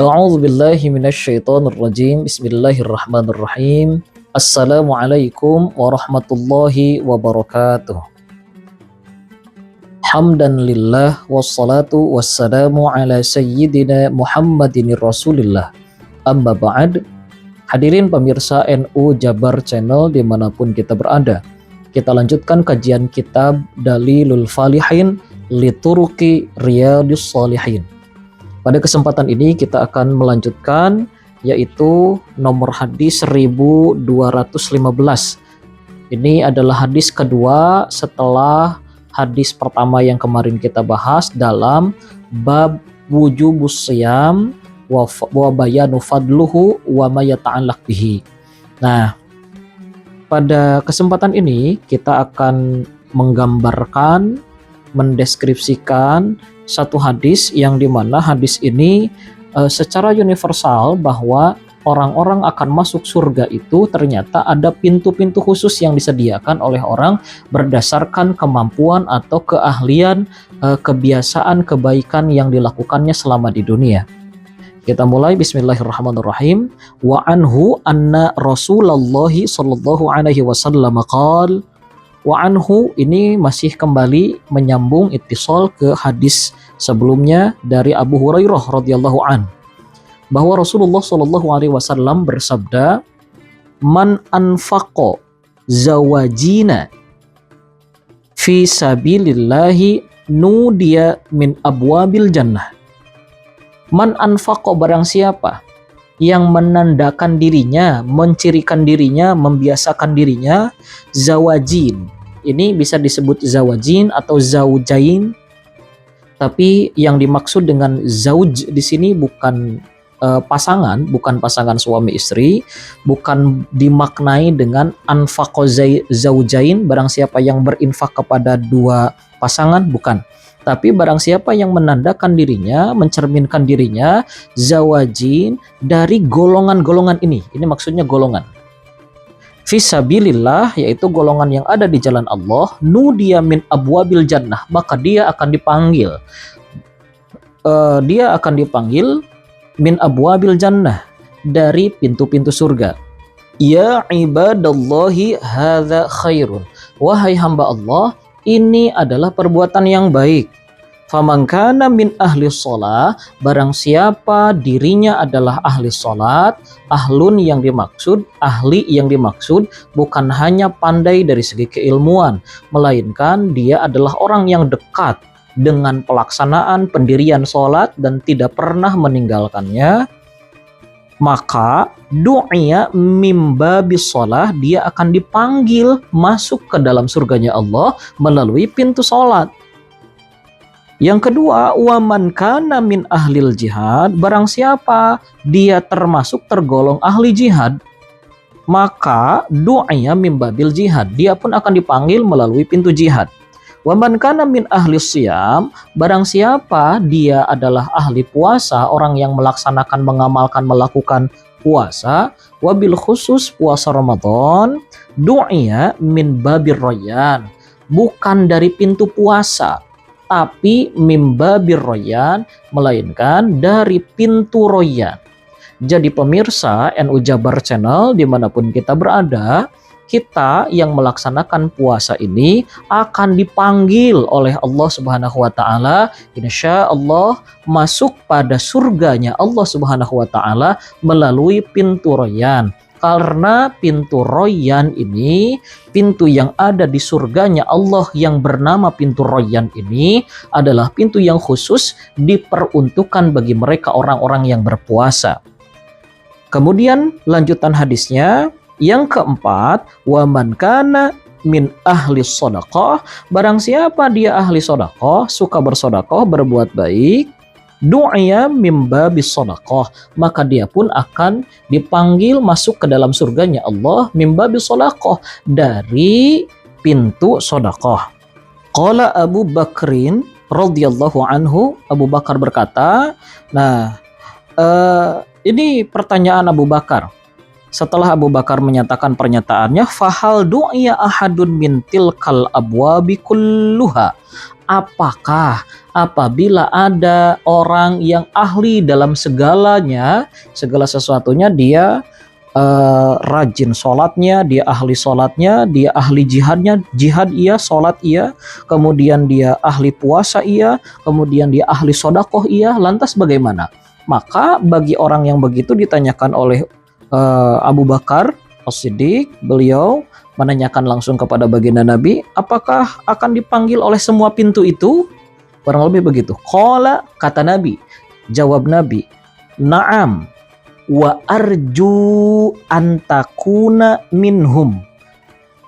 A'udzu billahi minasyaitonir rajim. Bismillahirrahmanirrahim. Assalamualaikum warahmatullahi wabarakatuh. Hamdan lillah wassalatu wassalamu ala sayyidina Muhammadin Rasulillah. Amma ba'd. Hadirin pemirsa NU Jabar Channel dimanapun kita berada, kita lanjutkan kajian kitab Dalilul Falihin Lituruqi Riyadhus Shalihin. Pada kesempatan ini kita akan melanjutkan yaitu nomor hadis 1215. Ini adalah hadis kedua setelah hadis pertama yang kemarin kita bahas dalam bab wujubus shiyam wa bayanu fadluhu wa ma yata'allaq bihi. Nah, pada kesempatan ini kita akan menggambarkan, mendeskripsikan satu hadis yang dimana hadis ini secara universal bahwa orang-orang akan masuk surga itu ternyata ada pintu-pintu khusus yang disediakan oleh orang berdasarkan kemampuan atau keahlian, kebiasaan, kebaikan yang dilakukannya selama di dunia. Kita mulai, bismillahirrahmanirrahim. Wa anhu anna Rasulullah sallallahu alaihi wasallam qala. Wa anhu ini masih kembali menyambung ittisal ke hadis sebelumnya dari Abu Hurairah radhiyallahu an, bahwa Rasulullah sallallahu alaihi wasallam bersabda, man anfaqa zawajina fi sabilillahi nudiya min abwabil jannah. Man anfaqa, barang siapa yang menandakan dirinya, mencirikan dirinya, membiasakan dirinya, zawajin. Ini bisa disebut zawajin atau zaujain. Tapi yang dimaksud dengan zauj di sini bukan pasangan, bukan pasangan suami istri, bukan dimaknai dengan anfaqo zaujain, barang siapa yang berinfak kepada dua pasangan, bukan. Tapi barang siapa yang menandakan dirinya, mencerminkan dirinya, zawajin, dari golongan-golongan ini maksudnya golongan. Fisabilillah, yaitu golongan yang ada di jalan Allah, nudiya min abwabil jannah, maka dia akan dipanggil. Dia akan dipanggil min abwabil jannah, dari pintu-pintu surga. Ya ibadallahi hadza khairun, wahai hamba Allah, ini adalah perbuatan yang baik. Faman kana min ahli sholat, barang siapa dirinya adalah ahli sholat. Ahlun yang dimaksud, ahli yang dimaksud bukan hanya pandai dari segi keilmuan, melainkan dia adalah orang yang dekat dengan pelaksanaan pendirian sholat dan tidak pernah meninggalkannya. Maka du'ya mimbabis sholah, dia akan dipanggil masuk ke dalam surganya Allah melalui pintu sholat. Yang kedua, waman kana min ahlil jihad, barang siapa dia termasuk tergolong ahli jihad, maka du'ya mimbabil jihad, dia pun akan dipanggil melalui pintu jihad. Waman kana min ahli siyam, barang siapa dia adalah ahli puasa, orang yang melaksanakan, mengamalkan, melakukan puasa, wabil khusus puasa Ramadan, du'ya min babir rayyan, bukan dari pintu puasa, tapi min babir rayyan, melainkan dari pintu rayyan. Jadi pemirsa NU Jabar Channel dimanapun kita berada, kita yang melaksanakan puasa ini akan dipanggil oleh Allah Subhanahu wa taala, insya Allah masuk pada surganya Allah Subhanahu wa taala melalui pintu rayyan. Karena pintu rayyan ini, pintu yang ada di surganya Allah yang bernama pintu rayyan ini adalah pintu yang khusus diperuntukkan bagi mereka orang-orang yang berpuasa. Kemudian lanjutan hadisnya yang keempat, waman kana min ahli sodaqah, barang siapa dia ahli sodaqah, suka bersodaqah, berbuat baik, du'ya min babis sodaqah, maka dia pun akan dipanggil masuk ke dalam surganya Allah min babis sodaqah, dari pintu sodaqah. Qala Abu Bakrin radhiyallahu anhu, Abu Bakar berkata, nah ini pertanyaan Abu Bakar. setelah Abu Bakar menyatakan pernyataannya, fahal du'iya ahadun min tilkal abwabi kulluha. Apakah apabila ada orang yang ahli dalam segalanya, segala sesuatunya, dia rajin sholatnya, dia ahli sholatnya, dia ahli jihadnya, jihad iya, sholat iya, kemudian dia ahli puasa iya, kemudian dia ahli sodakoh iya, lantas bagaimana? Maka bagi orang yang begitu ditanyakan oleh Abu Bakar As-Siddiq, beliau menanyakan langsung kepada baginda Nabi, apakah akan dipanggil oleh semua pintu itu? Kurang lebih begitu. Qala, kata Nabi, jawab Nabi, na'am wa arju antakuna minhum.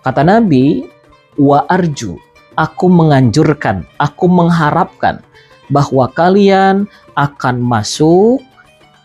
Kata Nabi, wa arju, aku menganjurkan, aku mengharapkan bahwa kalian akan masuk,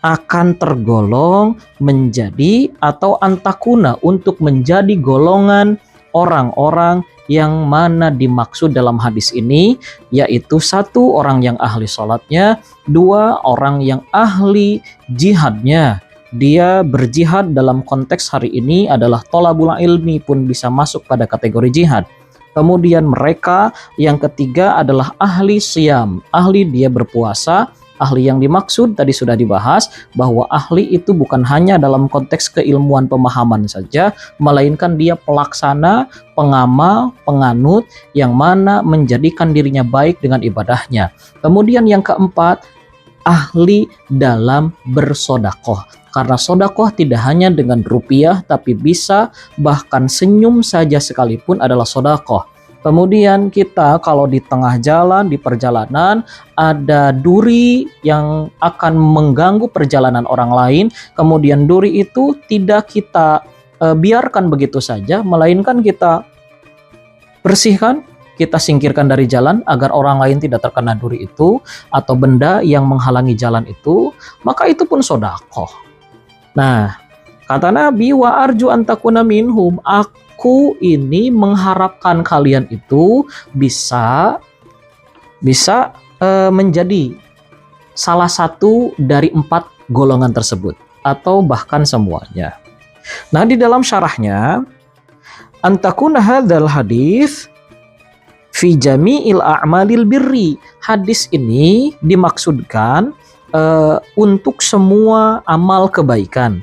akan tergolong menjadi, atau antakuna, untuk menjadi golongan orang-orang yang mana dimaksud dalam hadis ini, yaitu satu, orang yang ahli sholatnya, dua, orang yang ahli jihadnya. Dia berjihad dalam konteks hari ini adalah tolabul ilmi pun bisa masuk pada kategori jihad. Kemudian mereka yang ketiga adalah ahli siyam, ahli dia berpuasa. Ahli yang dimaksud tadi sudah dibahas bahwa ahli itu bukan hanya dalam konteks keilmuan pemahaman saja, melainkan dia pelaksana, pengamal, penganut yang mana menjadikan dirinya baik dengan ibadahnya. Kemudian yang keempat, ahli dalam bersodakoh. Karena sodakoh tidak hanya dengan rupiah, tapi bisa bahkan senyum saja sekalipun adalah sodakoh. Kemudian kita kalau di tengah jalan, di perjalanan, ada duri yang akan mengganggu perjalanan orang lain, kemudian duri itu tidak kita biarkan begitu saja, melainkan kita bersihkan, kita singkirkan dari jalan agar orang lain tidak terkena duri itu, atau benda yang menghalangi jalan itu, maka itu pun sodakoh. Nah, kata Nabi, wa arju antakuna minhum, aku ini mengharapkan kalian itu bisa menjadi salah satu dari 4 golongan tersebut, atau bahkan semuanya. Nah, di dalam syarahnya, antakuna hadzal hadis fi jami'il a'malil birri. Hadis ini dimaksudkan untuk semua amal kebaikan.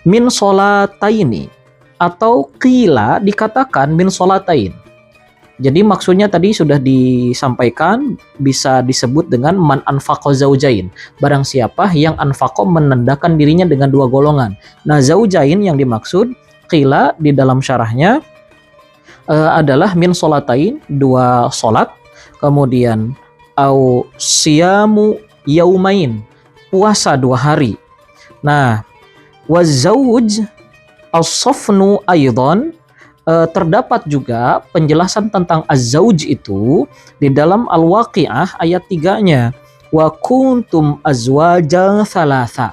Min sholataini, atau qila dikatakan min sholatain. Jadi maksudnya tadi sudah disampaikan, bisa disebut dengan man anfaqo zaujain. Barang siapa yang anfaqo menandakan dirinya dengan 2 golongan. Nah, zaujain yang dimaksud qila di dalam syarahnya adalah min sholatain, 2 sholat, kemudian au siyamu yaumain, puasa 2 hari. Nah, wazauj as-safnu aidon, terdapat juga penjelasan tentang az-zauj itu di dalam Al-Waqi'ah ayat 3-nya. Wa kuntum azwajan thalatha.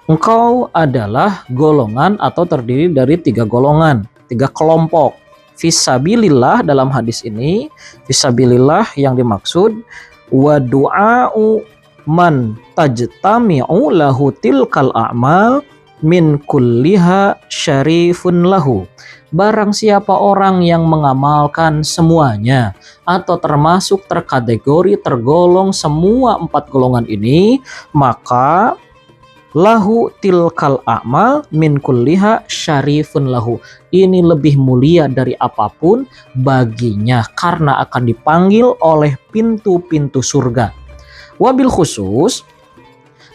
Engkau adalah golongan atau terdiri dari 3 golongan, 3 kelompok. Fisabilillah dalam hadis ini, fisabilillah yang dimaksud wa du'a'u man tajtami'u lahu tilkal a'mal min kulliha syarifun lahu. Barang siapa orang yang mengamalkan semuanya, atau termasuk terkategori tergolong semua 4 golongan ini, maka lahu tilkal a'mal min kulliha syarifun lahu. Ini lebih mulia dari apapun baginya, karena akan dipanggil oleh pintu-pintu surga. Wabil khusus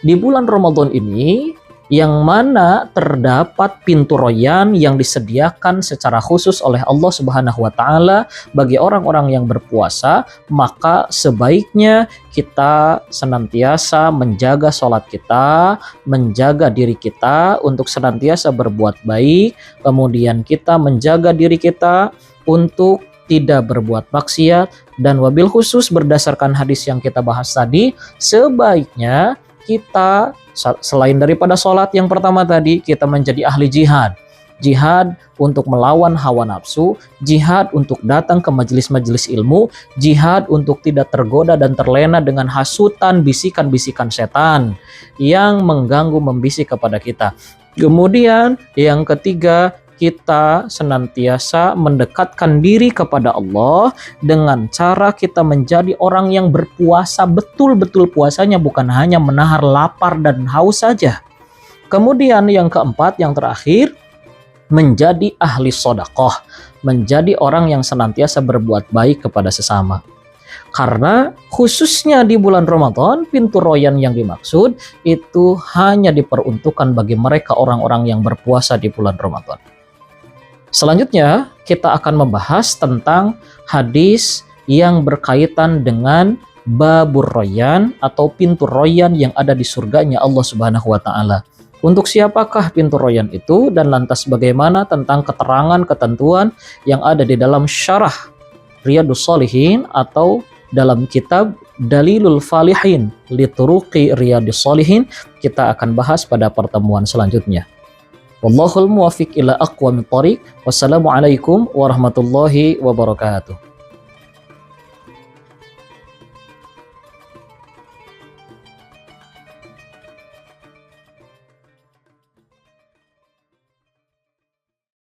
di bulan Ramadan ini, yang mana terdapat pintu royan yang disediakan secara khusus oleh Allah Subhanahu wa Ta'ala bagi orang-orang yang berpuasa, maka sebaiknya kita senantiasa menjaga sholat kita, menjaga diri kita untuk senantiasa berbuat baik, kemudian kita menjaga diri kita untuk tidak berbuat maksiat, dan wabil khusus berdasarkan hadis yang kita bahas tadi, sebaiknya kita selain daripada sholat yang pertama tadi, kita menjadi ahli jihad. jihad untuk melawan hawa nafsu, jihad untuk datang ke majelis-majelis ilmu, jihad untuk tidak tergoda dan terlena dengan hasutan bisikan-bisikan setan yang mengganggu membisik kepada kita. Kemudian yang ketiga, kita senantiasa mendekatkan diri kepada Allah dengan cara kita menjadi orang yang berpuasa betul-betul puasanya, bukan hanya menahar lapar dan haus saja. Kemudian yang keempat, yang terakhir, menjadi ahli sedekah, menjadi orang yang senantiasa berbuat baik kepada sesama. Karena khususnya di bulan Ramadan, pintu royan yang dimaksud itu hanya diperuntukkan bagi mereka orang-orang yang berpuasa di bulan Ramadan. Selanjutnya, kita akan membahas tentang hadis yang berkaitan dengan babur royan atau pintu royan yang ada di surganya Allah Subhanahu wa taala. Untuk siapakah pintu royan itu dan lantas bagaimana tentang keterangan ketentuan yang ada di dalam syarah Riyadhus Shalihin atau dalam kitab Dalilul Falihin li Turuqi Riyadhus Shalihin, kita akan bahas pada pertemuan selanjutnya. Wallahul muwaffiq ila aqwamit thoriq. Wassalamualaikum warahmatullahi wabarakatuh.